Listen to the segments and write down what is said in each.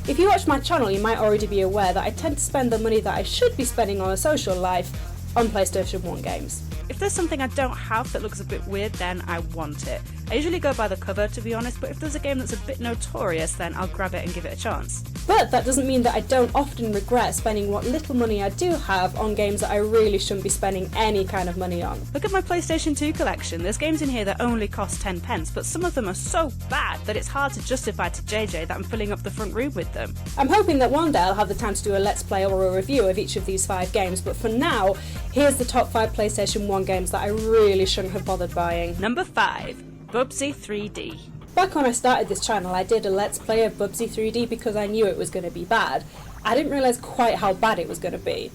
If you watch my channel, you might already be aware that I tend to spend the money that I should be spending on a social life on PlayStation 1 games. If there's something I don't have that looks a bit weird, then I want it. I usually go by the cover, to be honest, but if there's a game that's a bit notorious, then I'll grab it and give it a chance. But that doesn't mean that I don't often regret spending what little money I do have on games that I really shouldn't be spending any kind of money on. Look at my PlayStation 2 collection. There's games in here that only cost 10 pence, but some of them are so bad that it's hard to justify to JJ that I'm filling up the front room with them. I'm hoping that one day I'll have the time to do a Let's Play or a review of each of these 5 games, but for now, here's the top 5 PlayStation 1 games that I really shouldn't have bothered buying. Number 5. Bubsy 3D. Back when I started this channel, I did a Let's Play of Bubsy 3D because I knew it was going to be bad. I didn't realise quite how bad it was going to be.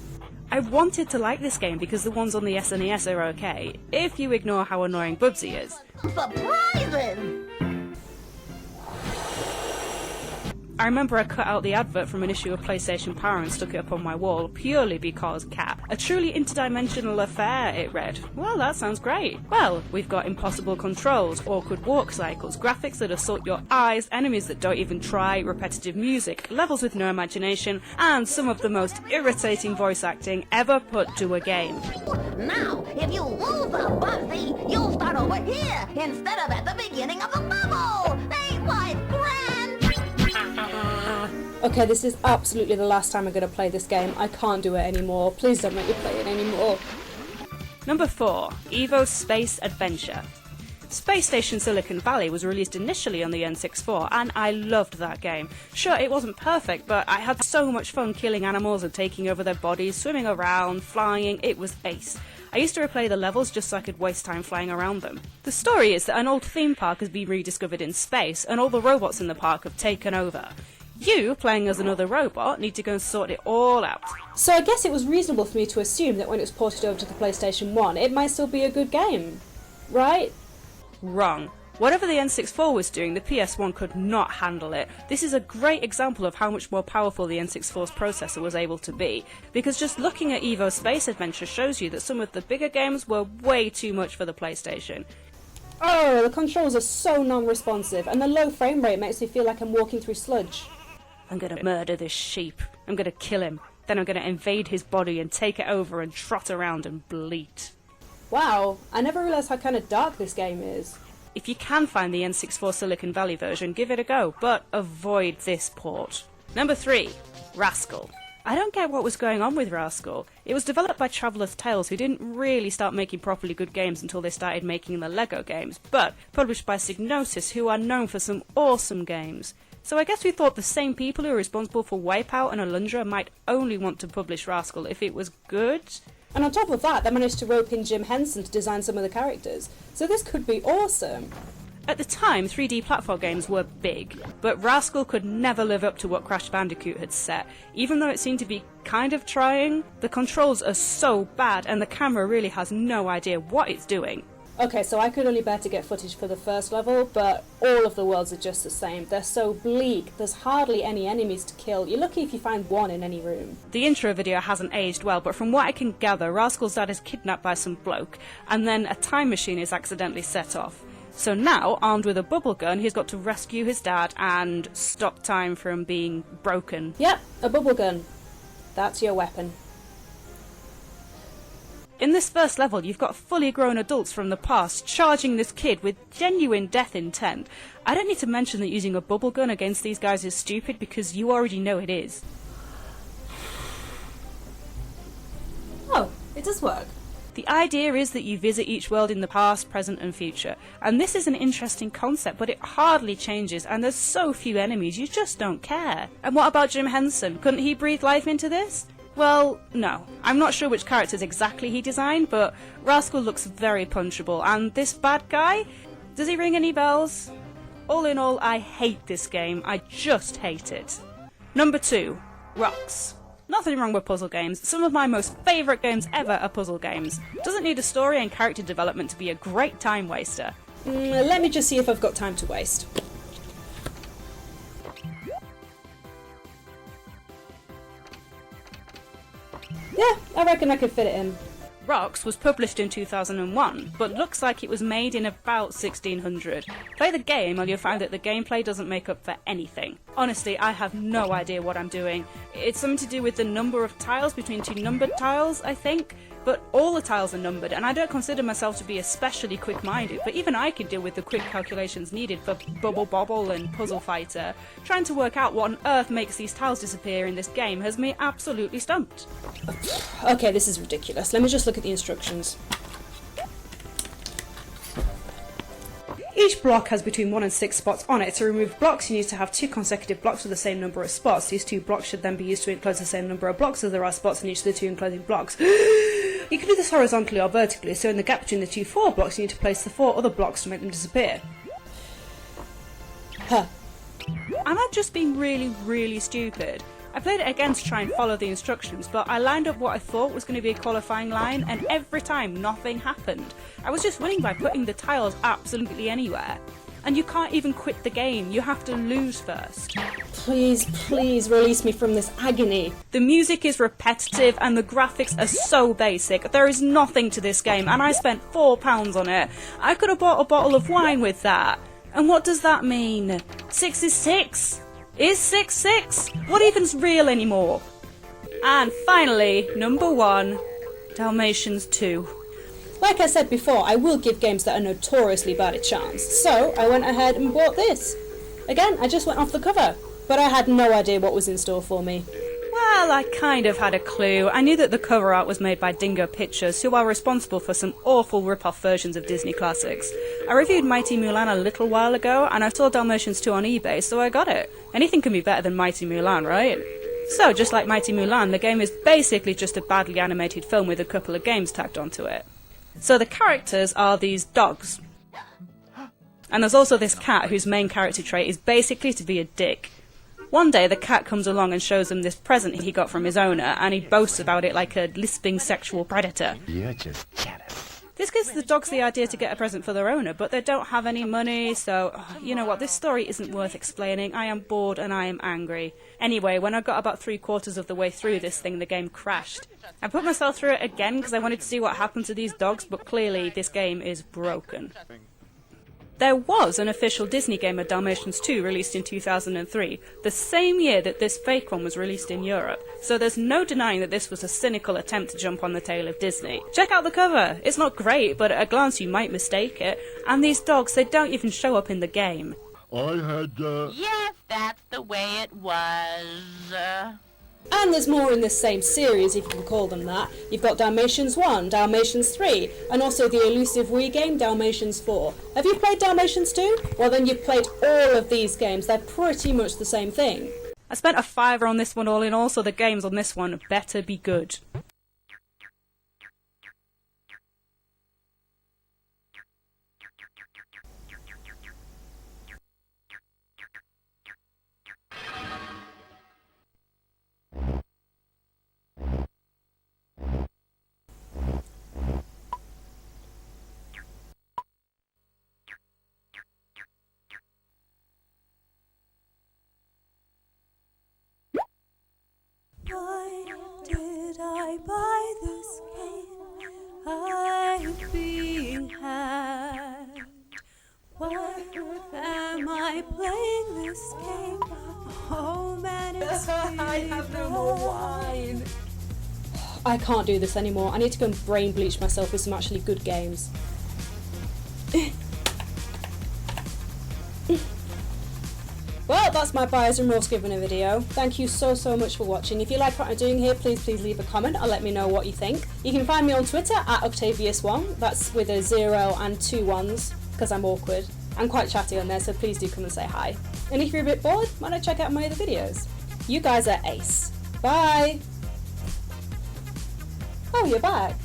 I wanted to like this game because the ones on the SNES are okay, if you ignore how annoying Bubsy is. Surprising! I remember I cut out the advert from an issue of PlayStation Power and stuck it up on my wall purely because cat. A truly interdimensional affair, it read. Well, that sounds great. Well, we've got impossible controls, awkward walk cycles, graphics that assault your eyes, enemies that don't even try, repetitive music, levels with no imagination, and some of the most irritating voice acting ever put to a game. Now, if you lose a Bubsy, you'll start over here instead of at the beginning of the level! Ain't life grand? Okay, this is absolutely the last time I'm going to play this game. I can't do it anymore. Please don't make me play it anymore. Number 4. Evo Space Adventure. Space Station Silicon Valley was released initially on the N64 and I loved that game. Sure, it wasn't perfect, but I had so much fun killing animals and taking over their bodies, swimming around, flying. It was ace. I used to replay the levels just so I could waste time flying around them. The story is that an old theme park has been rediscovered in space and all the robots in the park have taken over. You, playing as another robot, need to go and sort it all out. So I guess it was reasonable for me to assume that when it was ported over to the PlayStation 1, it might still be a good game. Right? Wrong. Whatever the N64 was doing, the PS1 could not handle it. This is a great example of how much more powerful the N64's processor was able to be, because just looking at Evo Space Adventure shows you that some of the bigger games were way too much for the PlayStation. Oh, the controls are so non-responsive, and the low frame rate makes me feel like I'm walking through sludge. I'm gonna murder this sheep. I'm gonna kill him. Then I'm gonna invade his body and take it over and trot around and bleat. Wow, I never realised how kind of dark this game is. If you can find the N64 Silicon Valley version, give it a go, but avoid this port. Number 3. Rascal. I don't get what was going on with Rascal. It was developed by Traveller's Tales, who didn't really start making properly good games until they started making the Lego games, but published by Psygnosis, who are known for some awesome games. So I guess we thought the same people who are responsible for Wipeout and Alundra might only want to publish Rascal if it was good. And on top of that, they managed to rope in Jim Henson to design some of the characters. So this could be awesome. At the time, 3D platform games were big, but Rascal could never live up to what Crash Bandicoot had set. Even though it seemed to be kind of trying, the controls are so bad and the camera really has no idea what it's doing. Okay, so I could only bear to get footage for the first level, but all of the worlds are just the same. They're so bleak, there's hardly any enemies to kill. You're lucky if you find one in any room. The intro video hasn't aged well, but from what I can gather, Rascal's dad is kidnapped by some bloke, and then a time machine is accidentally set off. So now, armed with a bubble gun, he's got to rescue his dad and stop time from being broken. Yep, a bubble gun. That's your weapon. In this first level, you've got fully grown adults from the past charging this kid with genuine death intent. I don't need to mention that using a bubble gun against these guys is stupid because you already know it is. Oh, it does work. The idea is that you visit each world in the past, present and future, and this is an interesting concept, but it hardly changes, and there's so few enemies, you just don't care. And what about Jim Henson? Couldn't he breathe life into this? Well, no. I'm not sure which characters exactly he designed, but Rascal looks very punchable, and this bad guy? Does he ring any bells? All in all, I hate this game. I just hate it. Number 2. Rocks. Nothing wrong with puzzle games. Some of my most favourite games ever are puzzle games. Doesn't need a story and character development to be a great time waster. Let me just see if I've got time to waste. Yeah, I reckon I could fit it in. Rocks was published in 2001, but looks like it was made in about 1600. Play the game and you'll find that the gameplay doesn't make up for anything. Honestly, I have no idea what I'm doing. It's something to do with the number of tiles between two numbered tiles, I think, but all the tiles are numbered, and I don't consider myself to be especially quick-minded, but even I can deal with the quick calculations needed for Bubble Bobble and Puzzle Fighter. Trying to work out what on earth makes these tiles disappear in this game has me absolutely stumped. Okay, this is ridiculous. Let me just look at the instructions. Each block has between 1 and 6 spots on it. To remove blocks, you need to have 2 consecutive blocks with the same number of spots. These 2 blocks should then be used to enclose the same number of blocks as there are spots in each of the 2 enclosing blocks. You can do this horizontally or vertically, so in the gap between the 2 4 blocks, you need to place the 4 other blocks to make them disappear. Huh. Am I just being really stupid? I played it again to try and follow the instructions, but I lined up what I thought was going to be a qualifying line, and every time nothing happened. I was just winning by putting the tiles absolutely anywhere. And you can't even quit the game, you have to lose first. Please, please release me from this agony. The music is repetitive and the graphics are so basic. There is nothing to this game, and I spent £4 on it. I could have bought a bottle of wine with that. And what does that mean? 6 is 6? Is 6 6? What even's real anymore? And finally, number 1, Dalmatians 2. Like I said before, I will give games that are notoriously bad a chance, so I went ahead and bought this. Again, I just went off the cover, but I had no idea what was in store for me. Well, I kind of had a clue. I knew that the cover art was made by Dingo Pictures, who are responsible for some awful rip-off versions of Disney classics. I reviewed Mighty Mulan a little while ago, and I saw Dalmatians 2 on eBay, so I got it. Anything can be better than Mighty Mulan, right? So, just like Mighty Mulan, the game is basically just a badly animated film with a couple of games tacked onto it. So the characters are these dogs. And there's also this cat whose main character trait is basically to be a dick. One day the cat comes along and shows him this present he got from his owner, and he boasts about it like a lisping sexual predator. You're just jealous. This gives the dogs the idea to get a present for their owner, but they don't have any money, so, you know what, this story isn't worth explaining. I am bored and I am angry. Anyway, when I got about 3/4 of the way through this thing, the game crashed. I put myself through it again because I wanted to see what happened to these dogs, but clearly this game is broken. There was an official Disney game of Dalmatians 2 released in 2003, the same year that this fake one was released in Europe, so there's no denying that this was a cynical attempt to jump on the tail of Disney. Check out the cover! It's not great, but at a glance you might mistake it, and these dogs, they don't even show up in the game. Yes, that's the way it was. And there's more in this same series, if you can call them that. You've got Dalmatians 1, Dalmatians 3, and also the elusive Wii game, Dalmatians 4. Have you played Dalmatians 2? Well then you've played all of these games, they're pretty much the same thing. I spent a £5 on this one all in all, so the games on this one better be good. Why did I buy this game? I'm being had. Why am I playing this game? Oh man, it's I have no more wine. I can't do this anymore. I need to go and brain bleach myself with some actually good games. Well, that's my buyer's remorse given a video. Thank you so much for watching. If you like what I'm doing here, please leave a comment or let me know what you think. You can find me on Twitter at Octavius1, that's with a 0 and 2 1s, because I'm awkward. I'm quite chatty on there, so please do come and say hi. And if you're a bit bored, why not check out my other videos? You guys are ace. Bye! Oh, you're back.